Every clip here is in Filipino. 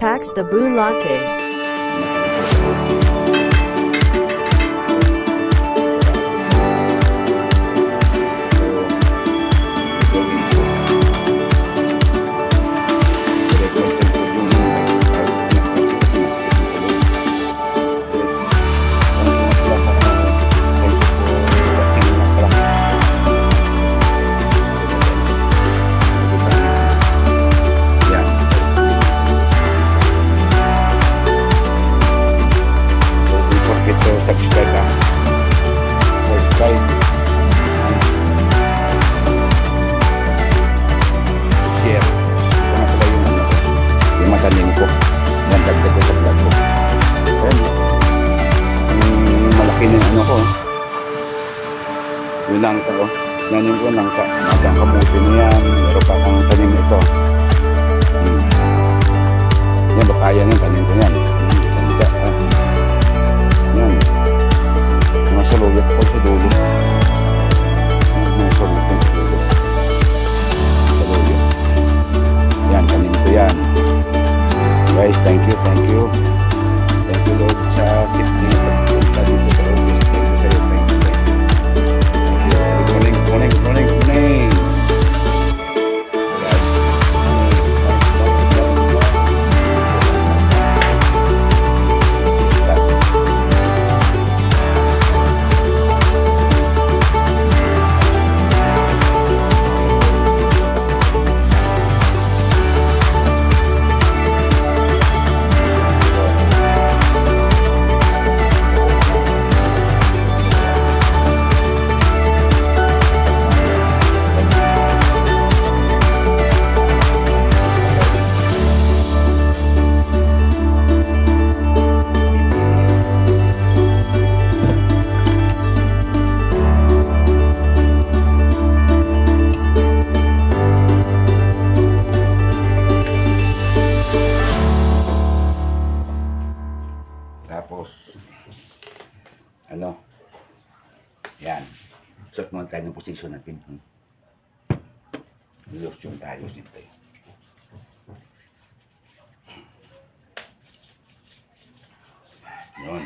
Packs the Boo Latte. Yung langka ko. Ngayon ko langka. Magkang kamuti na yan. Meron pa akong tanim ito. Yan, bakaya yan. Tanim ko yan. Langka. Yan. Mga saluyot ko sa dulo. Mga saluyot ko sa dulo. Saluyot. Yan, tanim ko yan. Guys, thank you, thank you. Thank you Lord sa tip niyo. Pagpunta dito sa office. Thank you sa'yo. Thank you. Morning. Ano? Yan. Suot muna tayo ng posisyon natin. Lotion tayo dito. Yun.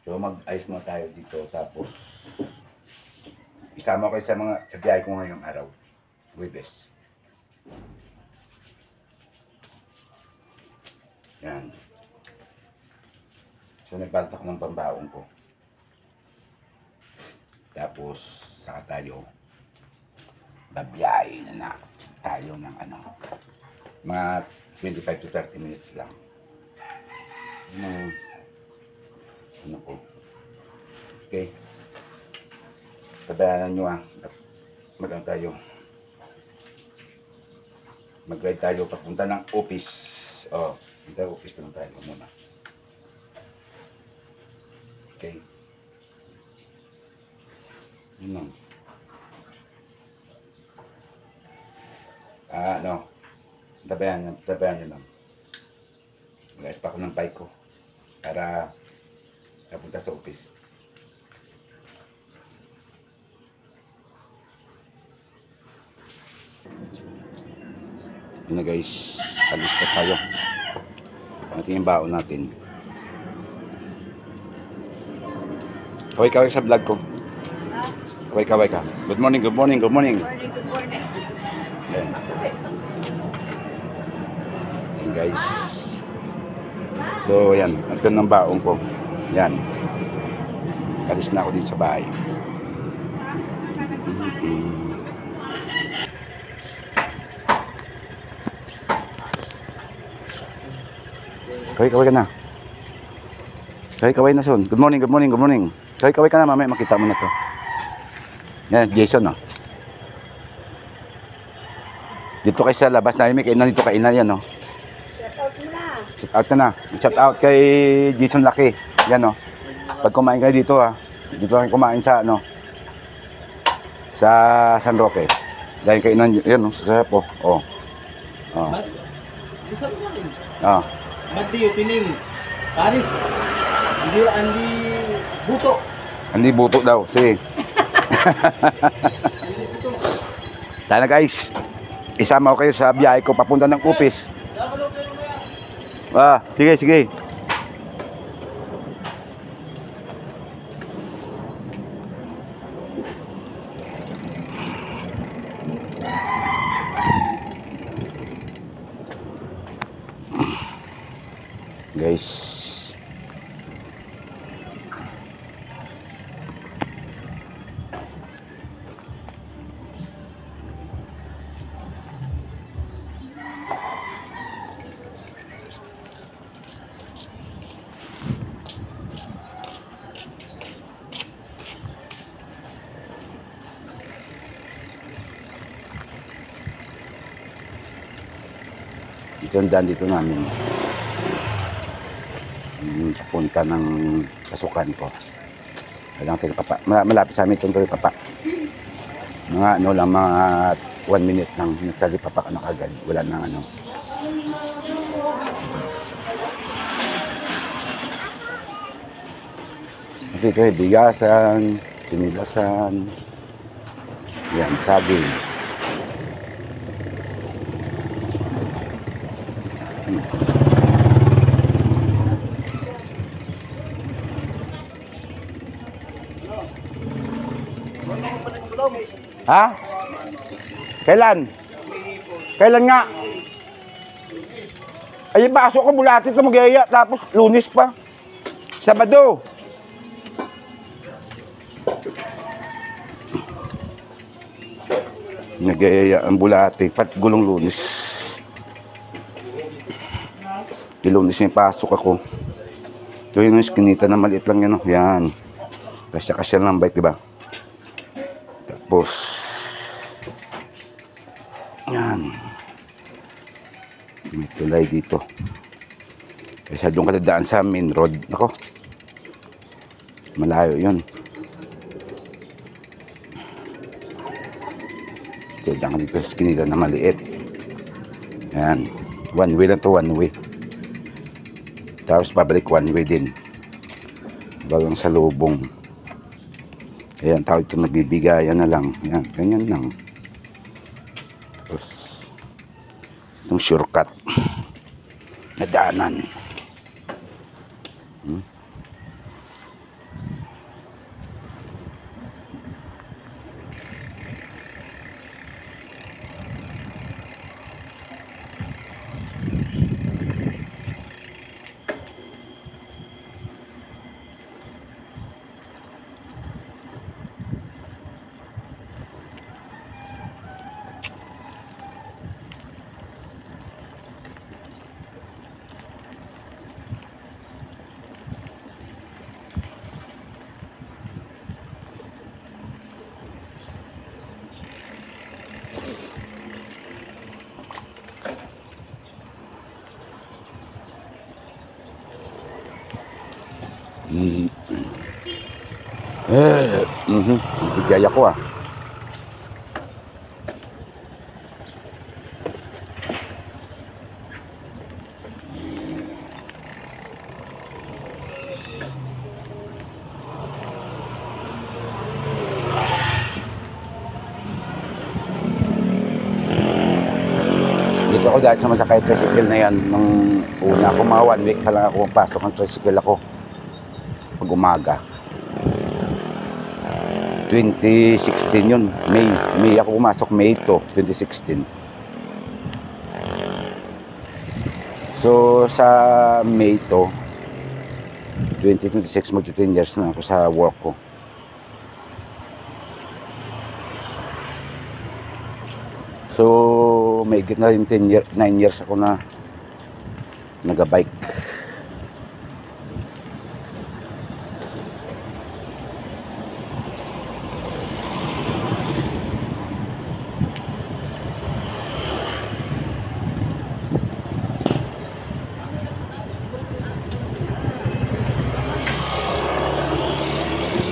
So mag-ayos muna tayo dito. Tapos isama ko sa mga sa biyahe ko ngayong araw. Webes. Yan. So, nagbalot ako ng pambaong ko. Tapos, saka tayo, babiyahe na tayo ng ano, mga 25 to 30 minutes lang. Ano ko. Okay. Tabayanan nyo at mag-ano tayo. Mag-ride tayo papunta ng office. Oh. Kita office lang tayo muna. Okay. Yun lang. No. Tabayan nyo lang. Mag-ayos pa ako ng bike ko. Para napunta sa office. Yun na guys. Alis na tayo. Natin yung baon natin. Kaway sa vlog ko. Kaway ka. Good morning. Yan. Yan guys. So yan. Ito ng baon ko. Yan. Alis na ako dito sa bahay. Kaway ka na. Kaway na son. Good morning. Kaway ka na, mamaya makita mo na to. Yan, Jason, no. Dito kayo sa labas na may kainan dito kainan yan, no. Shout out na. Shout out kay Jason Laki. Yan, no. Pag kumain kayo dito, ha. Dito kayo kumain sa, ano, sa San Roque. Dahil kainan, yan, no. Sa po. Oh. Oh. Ah. Mati pining Paris. Andi buto. Andi buto daw. Sige. Tara guys, isama ko kayo sa biyahe ko papunta ng Upis. Sige, sige. Guys, ito ang daan dito namin. Sa punta ng pasukan ko. Walang Talipapa. Malapit sa amin itong Talipapa. Mga ano lang, mga 1 minute lang. Yung Talipapa ka na kagad. Wala nang ano. Ito ay bigasan, sinilasan, yan, saging. Ha? Kailan? Kailan nga? Ay, baso ko bulati ito mag-iaya, tapos Lunes pa. Sabado. Nag-iaya ang bulati, pat gulong Lunes. Lunes yung pasok ako. Ito yung iskinita na maliit lang yan, oh. Yan. Kasya-kasya lang bite, diba? Tapos, yan. May tulay dito. Kaya doon ka dadaan sa main road. Ako. Malayo yun. So, daan ka dito sa iskinita na maliit. Yan. One way lang to, one way. Tapos pabalik one way din. Bagang sa lubong. Ayan, tao ito nagbibigayan na lang. Ayan, ganyan lang. Tapos, itong shortcut na daanan. Bigaya ko ah. Dito ako dahil sa masakay tricycle na yan. Nung una ako, mga 1 week pa lang ako pasok ng tricycle ako. Pag umaga. 2016 yun. May ako pumasok. May 2016. So, sa May 2026, magti 10 years na ako sa work ko. So, may higit na rin 9 years ako na nag-bike.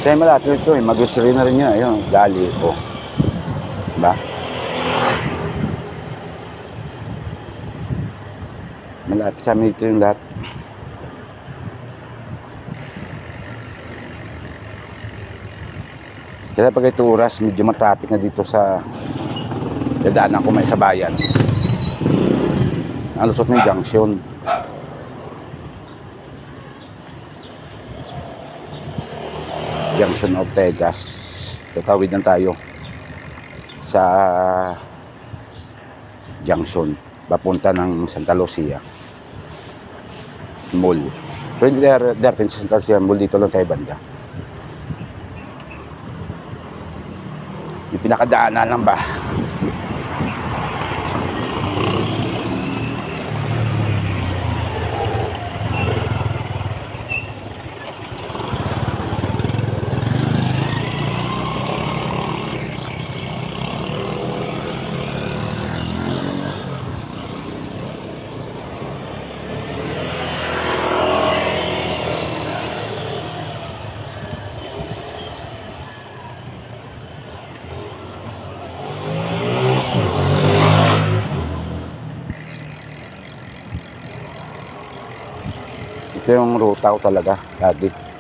Sa'yo malapit ito eh, mag-grocery na rin yan. Ayun, dali ko. Diba? Malapit sa amin ito yung lahat. Kaya pag ito oras, medyo matraffic na dito sa Dadaanan ko may sa bayan. Alusot ng junction. Junction Ortegas. Tatawid na tayo sa junction papunta ng Santa Lucia Mall. Pwede darating sa Santa Lucia Mall, dito lang tayo banda. Yung pinakadaanan lang ba? Ito yung ruta ko talaga dati.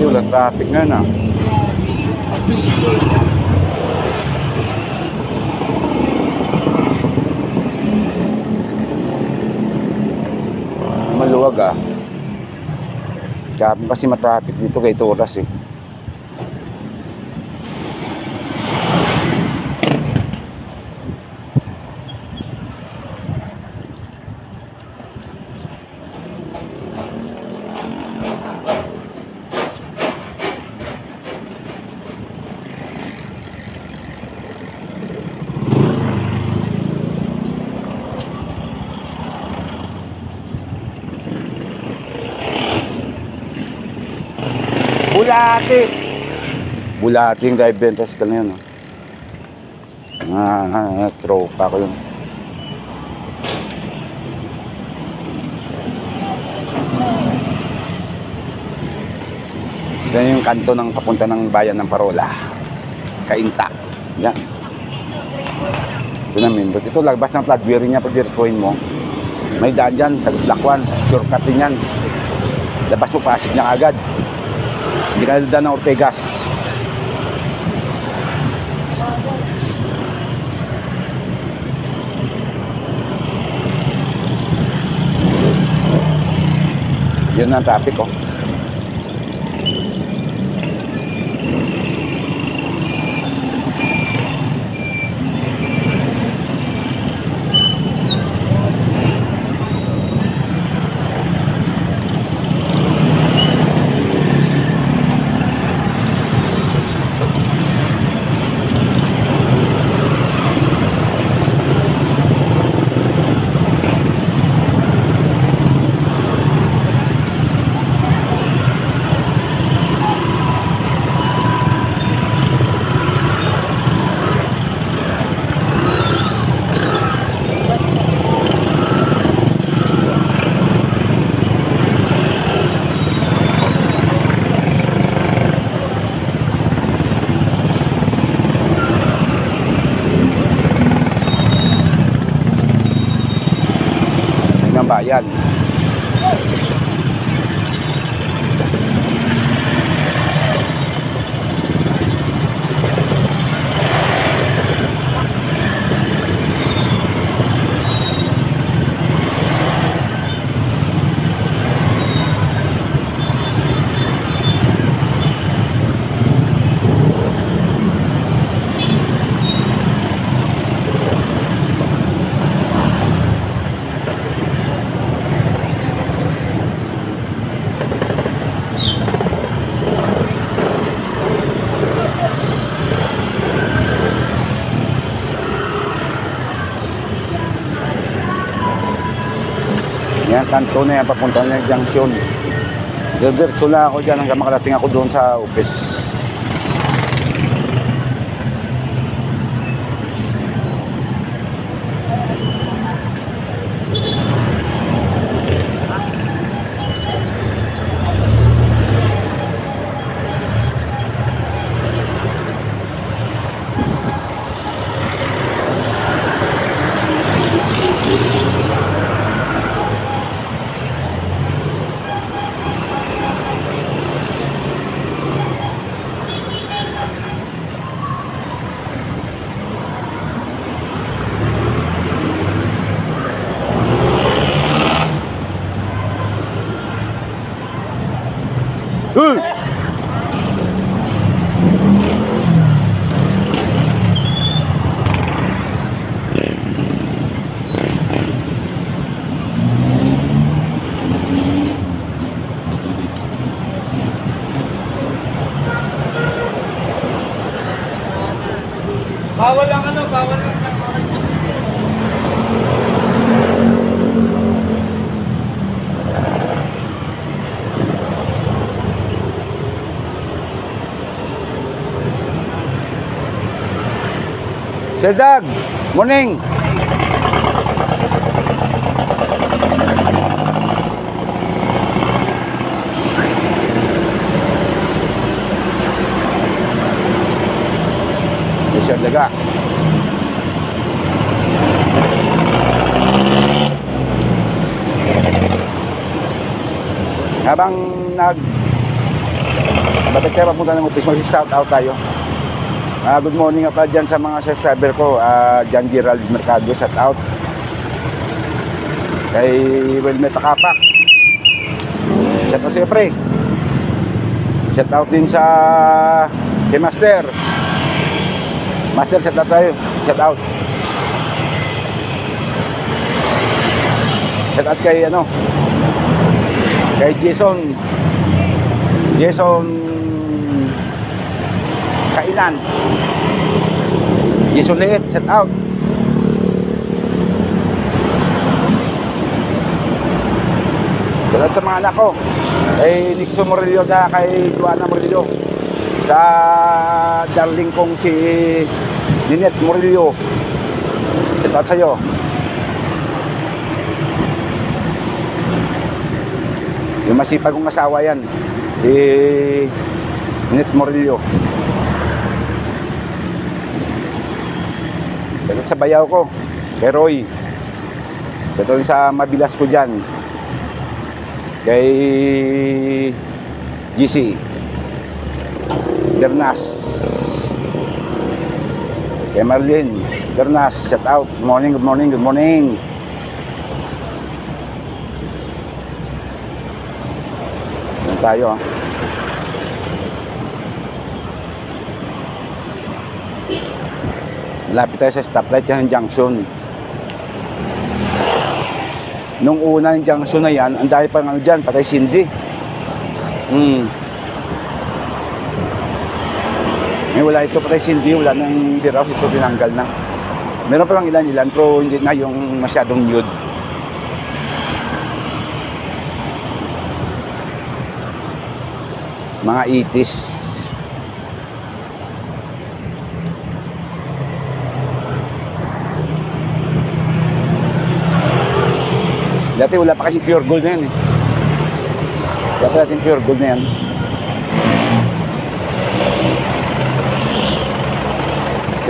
Walang traffic na na. Maluwag ah. Kaya kasi matraffic dito kay Toras eh. Bulati yung drive ventas ka na yun. Tropa ko yun. Yan yung kanto ng papunta ng bayan ng Parola. Kainta. Yan. Ito na Mindot. Ito lagbas ng Flatberry niya pag dirsuin mo. May daan dyan, Tagus-Lakwan. Shortcut din yan. Labas mo Pasig niya agad. Hindi ka nadaan ng Ortegas. Yun ang traffic ko. bayan. Yan, kanto na yan, papunta na yung junction. Diretso na ako dyan hanggang makarating ako doon sa office. Bawal lang ano, bawal lang. Sir Dag, morning. Sir Daga. Habang babalik tayo papunta ng office, mag-shout out tayo. Good morning ako dyan sa mga subscriber ko. John Gerald Mercado, shout out. Kay Wilmer Takapak, shout out sa'yo, pre. Shout out din sa kay Master. Master, shout out tayo. Shout out. Shout out kay ano, kay Jason Kainan, Jason Liit, shout out. Shout out sa mga anak ko, kay Nixon Morillo at kay Juana Morillo, sa darling kong si Ninette Morillo, shout out sa'yo. Yung masipag kong asawa yan, Ninette Morillo. Shout sa bayaw ko, kay Roy. Shout out sa mabilas ko dyan, kay GC Bernas, kay Marlene Bernas, shout out. Good morning, good morning, good morning. Yan tayo, ha. Lapit tayo sa stoplight yan, junction. Nung una yung junction na yan, ang dahil pang ano dyan, patay Cindy. Ngayon wala ito, patay Cindy, wala nang biraw, ito tinanggal na. Meron pa lang ilan, pero hindi na yung masyadong nude. Mga 80s. Dati wala pa kasi pure gold na yan, eh. Dati natin pure gold na yan.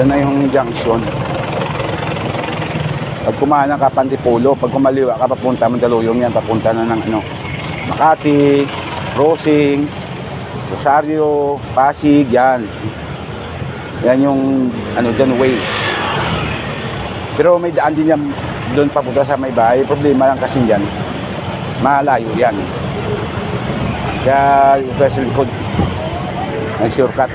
Yan na yung junction. Pag kumanan ka Pantipulo, pag kumaliwa ka papunta Mandaluyong yan, papunta na ng ano, Makati, Rosing, Rosario, Pasig, yan. Yan yung ano dyan way. Pero may daan din yan doon papunta sa may bahay. Problema lang kasi yan, malayo yan. Kaya ito sa likod, ang shortcut.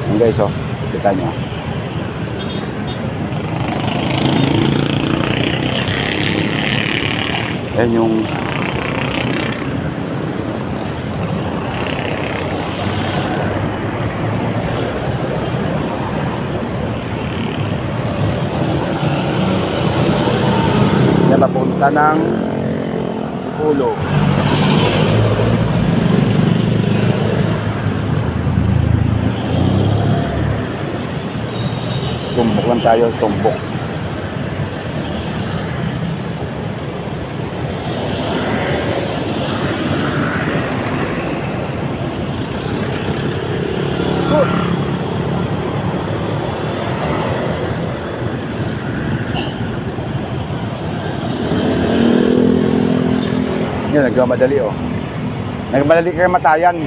Yan guys, oh, kita nyo. Yan yung yan papunta ng Pulo. Tumbok lang tayo, tumbok. Yun, nagmamadali oh. Nagmadali kayo matayan.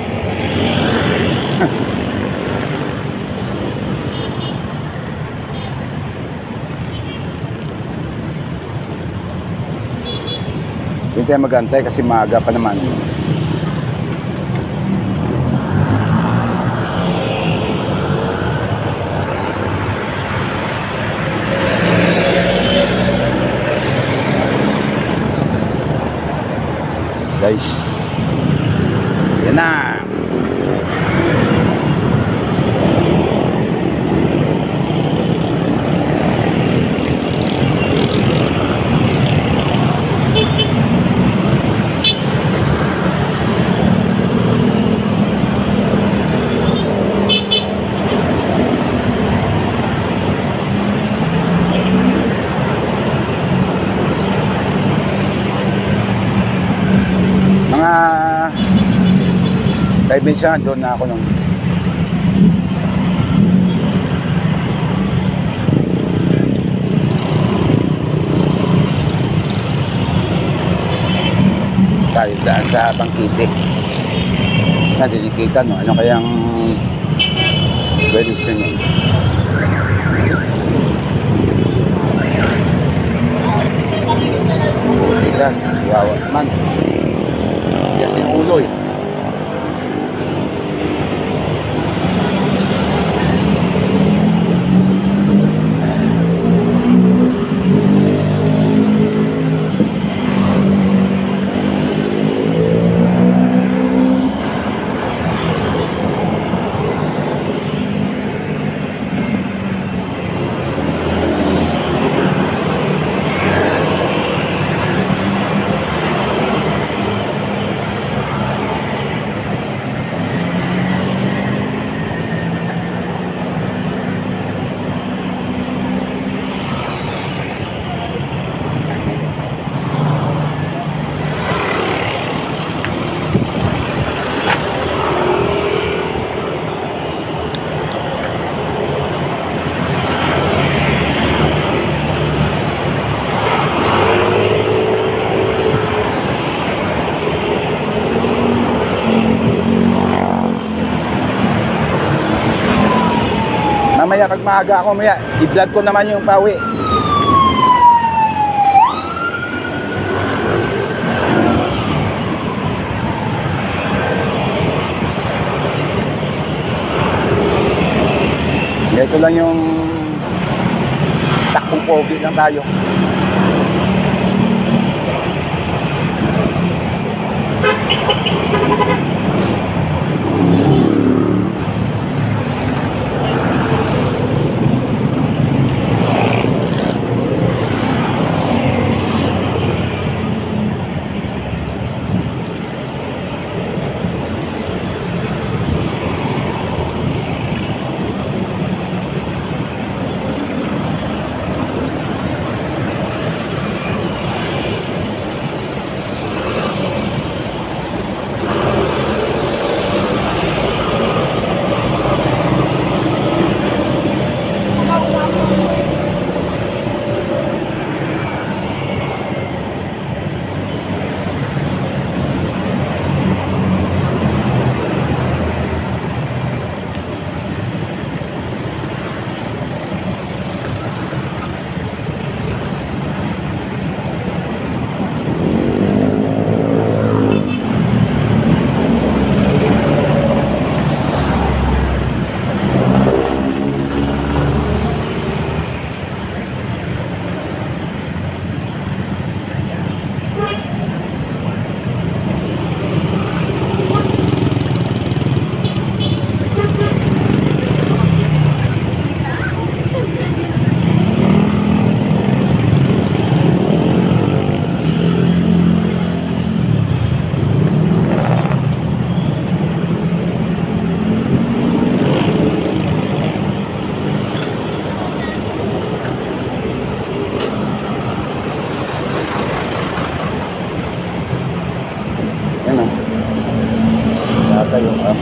Hindi tayo magantay kasi maaga pa naman. Guys, yan na. Mga 5 minutes na doon na ako nung tayo daan sa Bangkite. Nadinikitan, no? Ano kayang pwede siya yun? Buktitan, wawa naman. Yes, yung ulo eh. Mamaya pag maaga ako, maya i-vlog ko naman yung pauwi. Ito lang yung takbong pogi lang tayo.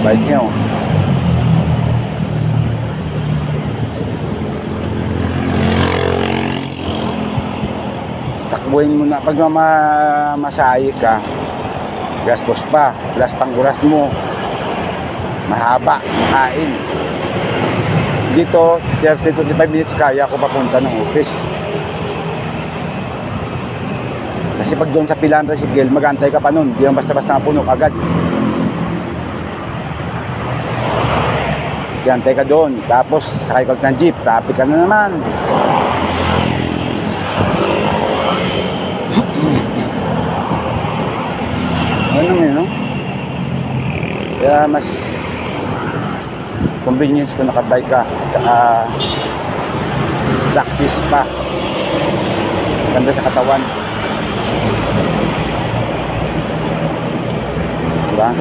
bike niyo. Takbuhin mo na pag masahe ka, gastos pa, plus pang oras mo, mahaba, kain. Dito, 30 to 35 minutes kaya ako papunta ng office. Kasi pag doon sa pilahan tricycle, mag-antay ka pa nun, di lang basta-basta napuno agad. Antay ka doon, tapos sakay ka ng jeep, traffic ka na naman. Ano yun, no? Kaya mas convenience kung nakabike ka, tsaka practice pa. Ganda sa katawan. Diba?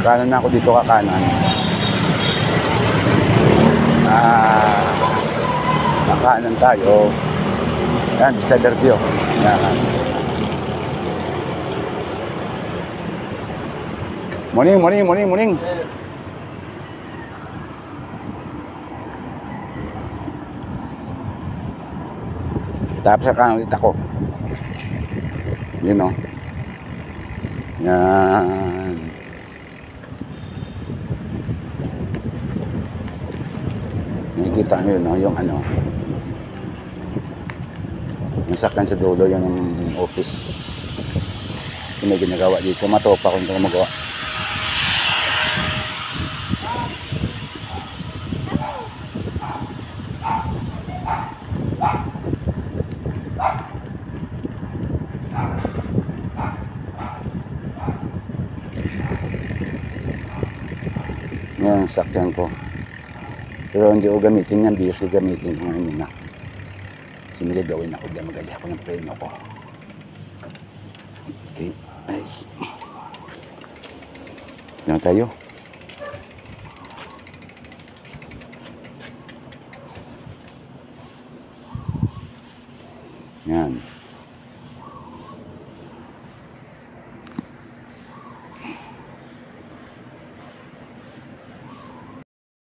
Kakanan na ako dito, kakanan. Kakanan tayo. Yan, Vista Verde, oh. Yan. Morning. Tapos kakanan ulit ako. Yun, oh. Yan. Nakikita nyo yun, no? Yung ano, yung sakyan sa dulo, yung office. Yung may ginagawa dito, matopa kung ito magawa. Yan, sakyan ko. Pero hindi ko gamitin yan, busy gamitin ko ngayon muna. Simili gawin ako dyan, magali ako ng preno ko. Okay, nice. Diyan tayo. Yan.